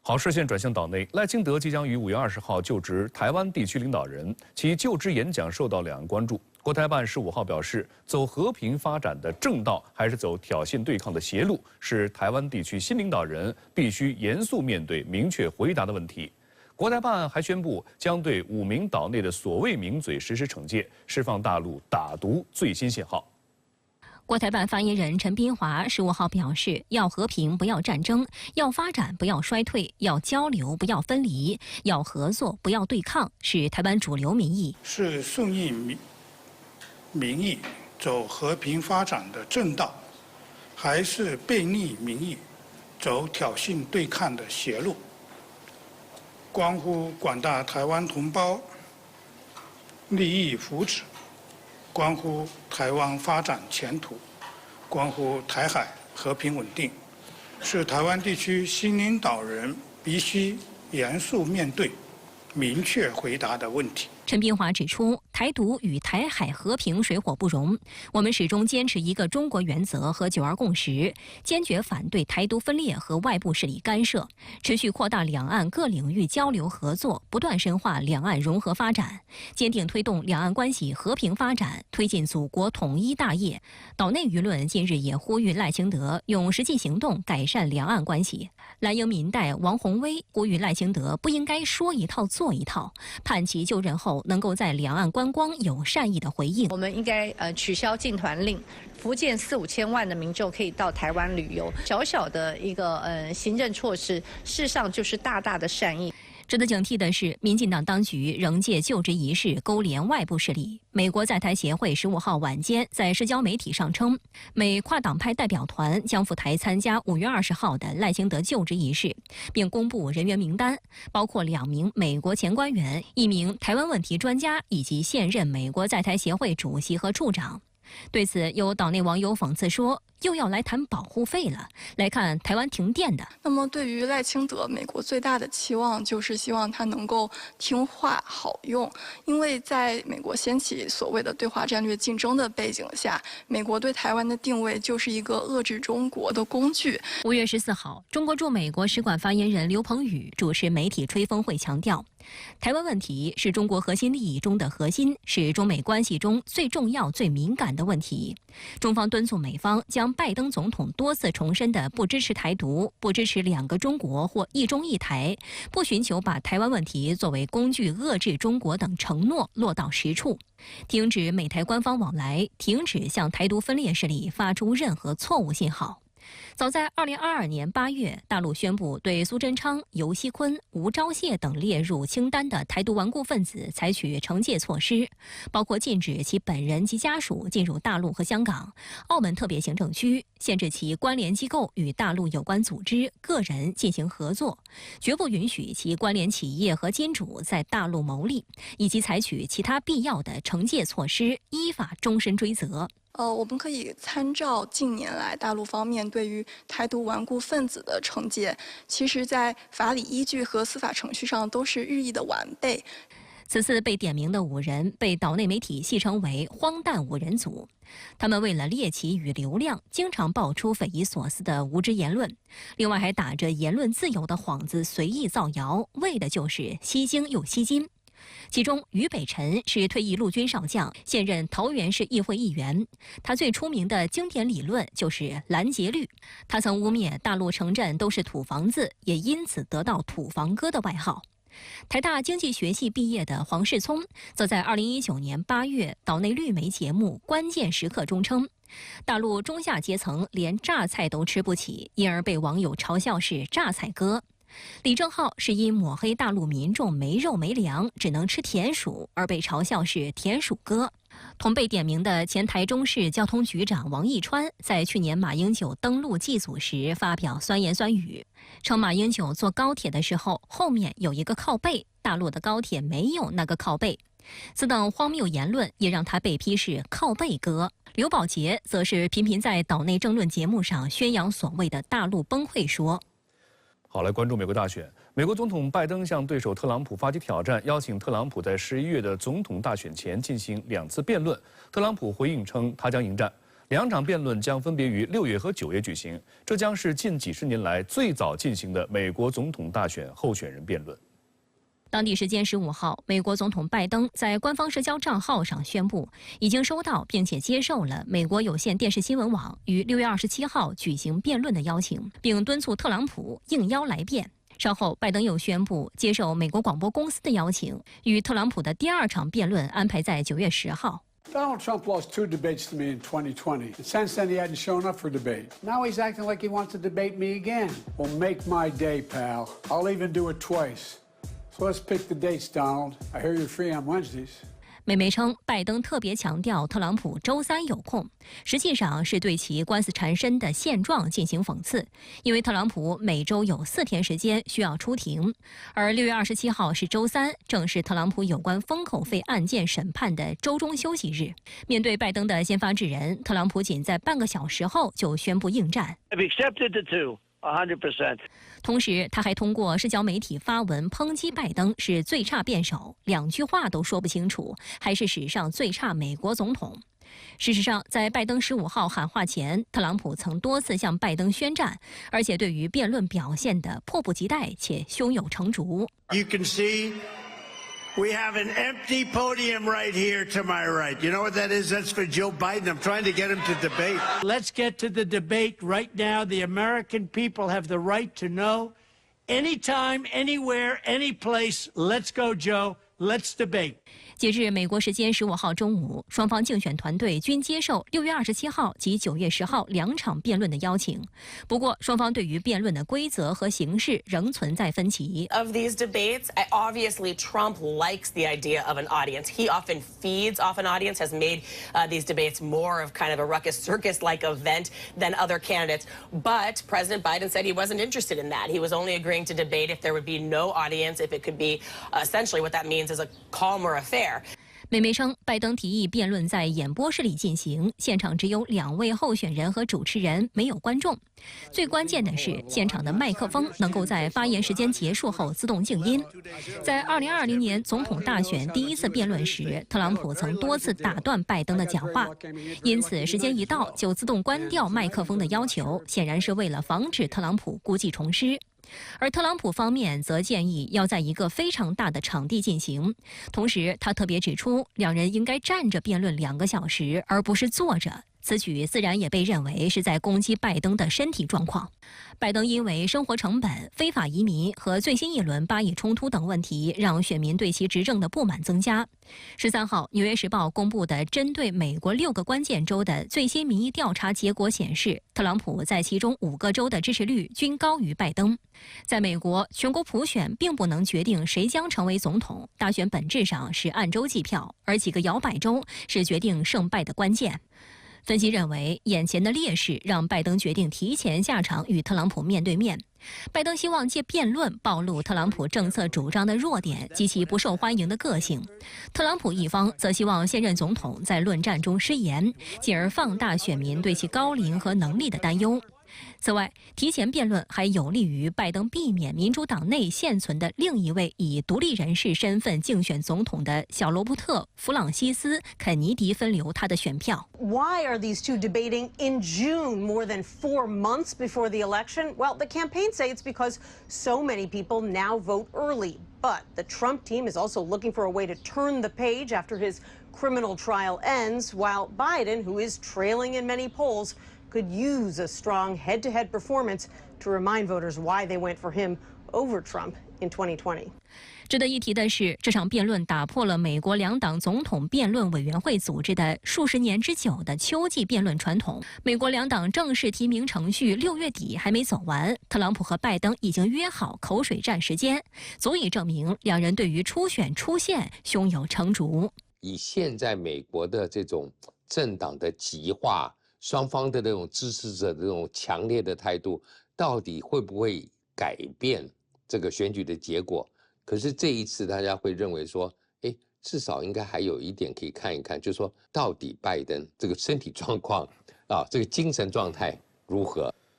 好，视线转向岛内，赖清德即将于5月20号就职台湾地区领导人，其就职演讲受到两岸关注。国台办15号表示，走和平发展的正道，还是走挑衅对抗的邪路，是台湾地区新领导人必须严肃面对、明确回答的问题。国台办还宣布，将对5名岛内的所谓名嘴实施惩戒，释放大陆打毒最新信号。 国台办发言人陈斌华15号表示，要和平不要战争，要发展不要衰退，要交流不要分离，要合作不要对抗，是台湾主流民意。是顺应民意走和平发展的正道，还是背逆民意走挑衅对抗的邪路？关乎广大台湾同胞利益福祉。 关乎台湾发展前途，关乎台海和平稳定，是台湾地区新领导人必须严肃面对、明确回答的问题。 陈斌华指出，台独与台海和平水火不容，我们始终坚持一个中国原则和九二共识，坚决反对台独分裂和外部势力干涉，持续扩大两岸各领域交流合作，不断深化两岸融合发展，坚定推动两岸关系和平发展，推进祖国统一大业。岛内舆论近日也呼吁赖清德用实际行动改善两岸关系。蓝营民代王宏威呼吁赖清德不应该说一套做一套，盼其就任后 能够在两岸观光有善意的回应。我们应该取消禁团令，福建4、5千万的民众可以到台湾旅游，小小的一个行政措施，事实上就是大大的善意。 值得警惕的是，民进党当局仍借就职仪式勾连外部势力。美国在台协会15号晚间在社交媒体上称，美跨党派代表团将赴台参加5月20号的赖清德就职仪式，并公布人员名单，包括2名美国前官员、1名台湾问题专家以及现任美国在台协会主席和处长。对此，有岛内网友讽刺说， 又要来谈保护费了。来看台湾停电的。那么，对于赖清德，美国最大的期望就是希望他能够听话、好用。因为在美国掀起所谓的对华战略竞争的背景下，美国对台湾的定位就是一个遏制中国的工具。5月14号，中国驻美国使馆发言人刘鹏宇主持媒体吹风会，强调，台湾问题是中国核心利益中的核心，是中美关系中最重要、最敏感的问题。中方敦促美方将 拜登总统多次重申的不支持台独、不支持2个中国或一中一台、不寻求把台湾问题作为工具遏制中国等承诺落到实处，停止美台官方往来，停止向台独分裂势力发出任何错误信号。 早在2022年8月，大陆宣布对苏贞昌、尤锡坤、吴钊燮等列入清单的台独顽固分子采取惩戒措施，包括禁止其本人及家属进入大陆和香港、澳门特别行政区，限制其关联机构与大陆有关组织、个人进行合作，绝不允许其关联企业和金主在大陆牟利，以及采取其他必要的惩戒措施，依法终身追责。 我们可以参照近年来大陆方面对于台独顽固分子的惩戒，其实在法理依据和司法程序上都是日益的完备。此次被点名的5人被岛内媒体戏称为“荒诞5人组”，他们为了猎奇与流量，经常爆出匪夷所思的无知言论，另外还打着言论自由的幌子随意造谣，为的就是吸睛又吸金。 其中，俞北辰是退役陆军少将，现任桃园市议会议员。他最出名的经典理论就是拦截率。他曾污蔑大陆城镇都是土房子，也因此得到“土房哥”的外号。台大经济学系毕业的黄世聪，则在2019年8月岛内绿媒节目《关键时刻》中称，大陆中下阶层连榨菜都吃不起，因而被网友嘲笑是“榨菜哥”。 李正浩是因抹黑大陆民众没肉没粮，只能吃田鼠，而被嘲笑是田鼠哥。同被点名的前台中市交通局长王义川，在去年马英九登陆祭祖时发表酸言酸语，称马英九坐高铁的时候后面有一个靠背，大陆的高铁没有那个靠背。此等荒谬言论也让他被批是靠背哥。刘宝杰则是频频在岛内政论节目上宣扬所谓的大陆崩溃说。 好，来关注美国大选。美国总统拜登向对手特朗普发起挑战，邀请特朗普在11月的总统大选前进行2次辩论。特朗普回应称，他将迎战。两场辩论将分别于6月和9月举行，这将是近几10年来最早进行的美国总统大选候选人辩论。当地时间15号，美国总统拜登在官方社交账号上宣布，已经收到并且接受了美国有线电视新闻网于6月27号举行辩论的邀请，并敦促特朗普应邀来辩。稍后，拜登又宣布接受美国广播公司的邀请，与特朗普的第2场辩论安排在9月10号。Donald Trump lost 2 debates to me in 2020. Since then, he hadn't shown up for debate. Now he's acting like he wants to debate me again. Well, make my day, pal. I'll even do it twice. So let's pick the dates, Donald. I hear you're free on Wednesdays. 美媒称，拜登特别强调特朗普周3有空，实际上是对其官司缠身的现状进行讽刺，因为特朗普每周有4天时间需要出庭，而6月27号是周3，正是特朗普有关封口费案件审判的周中休息日。面对拜登的先发制人，特朗普仅在半个小时后就宣布应战。I've accepted the two. 100%。同时，他还通过社交媒体发文抨击拜登是最差辩手，2句话都说不清楚，还是史上最差美国总统。事实上，在拜登15号喊话前，特朗普曾多次向拜登宣战，而且对于辩论表现得迫不及待且胸有成竹。You can see we have an empty podium right here to my right. You know what that is? That's for Joe Biden. I'm trying to get him to debate. Let's get to the debate right now. The American people have the right to know anytime, anywhere, any place. Let's go, Joe. Let's debate. 截至美国时间15号中午，双方竞选团队均接受6月27号及9月10号2场辩论的邀请。不过，双方对于辩论的规则和形式仍存在分歧。Of these debates, obviously Trump likes the idea of an audience. He often feeds off an audience, has made these debates more of kind of a ruckus circus-like event than other candidates. But President Biden said he wasn't interested in that. He was only agreeing to debate if there would be no audience, if it could be essentially what that means is a calmer affair. 美媒称，拜登提议辩论在演播室里进行，现场只有2位候选人和主持人，没有观众。最关键的是，现场的麦克风能够在发言时间结束后自动静音。在2020年总统大选第1次辩论时，特朗普曾多次打断拜登的讲话，因此时间一到就自动关掉麦克风的要求，显然是为了防止特朗普故技重施。而特朗普方面则建议要在一个非常大的场地进行，同时他特别指出，两人应该站着辩论2个小时，而不是坐着。此举自然也被认为是在攻击拜登的身体状况。拜登因为生活成本、非法移民和最新一轮巴以冲突等问题，让选民对其执政的不满增加。13号，《纽约时报》公布的针对美国6个关键州的最新民意调查结果显示，特朗普在其中5个州的支持率均高于拜登。在美国，全国普选并不能决定谁将成为总统，大选本质上是按州计票，而几个摇摆州是决定胜败的关键。分析认为，眼前的劣势让拜登决定提前下场与特朗普面对面。拜登希望借辩论暴露特朗普政策主张的弱点及其不受欢迎的个性，特朗普一方则希望现任总统在论战中失言，进而放大选民对其高龄和能力的担忧。此外，提前辩论还有利于拜登避免民主党内现存的另一位以独立人士身份竞选总统的小罗伯特·弗朗西斯·肯尼迪分流他的选票。Why are these two debating in June, more than 4 months before the election? Well, the campaign say it's because so many people now vote early. But the Trump team is also looking for a way to turn the page after his criminal trial ends, while Biden, who is trailing in many polls, could use a strong head-to-head performance to remind voters why they went for him over Trump in 2020. 值得一提的是，这场辩论打破了美国2党总统辩论委员会组织的数十年之久的秋季辩论传统。美国2党正式提名程序6月底还没走完，特朗普和拜登已经约好口水战时间，足以证明两人对于初选出现胸有成竹。以现在美国的这种政党的极化，双方的这种支持者的这种强烈的态度，到底会不会改变这个选举的结果？可是这一次大家会认为说，至少应该还有一点可以看一看，就是说到底拜登这个身体状况啊，这个精神状态如何？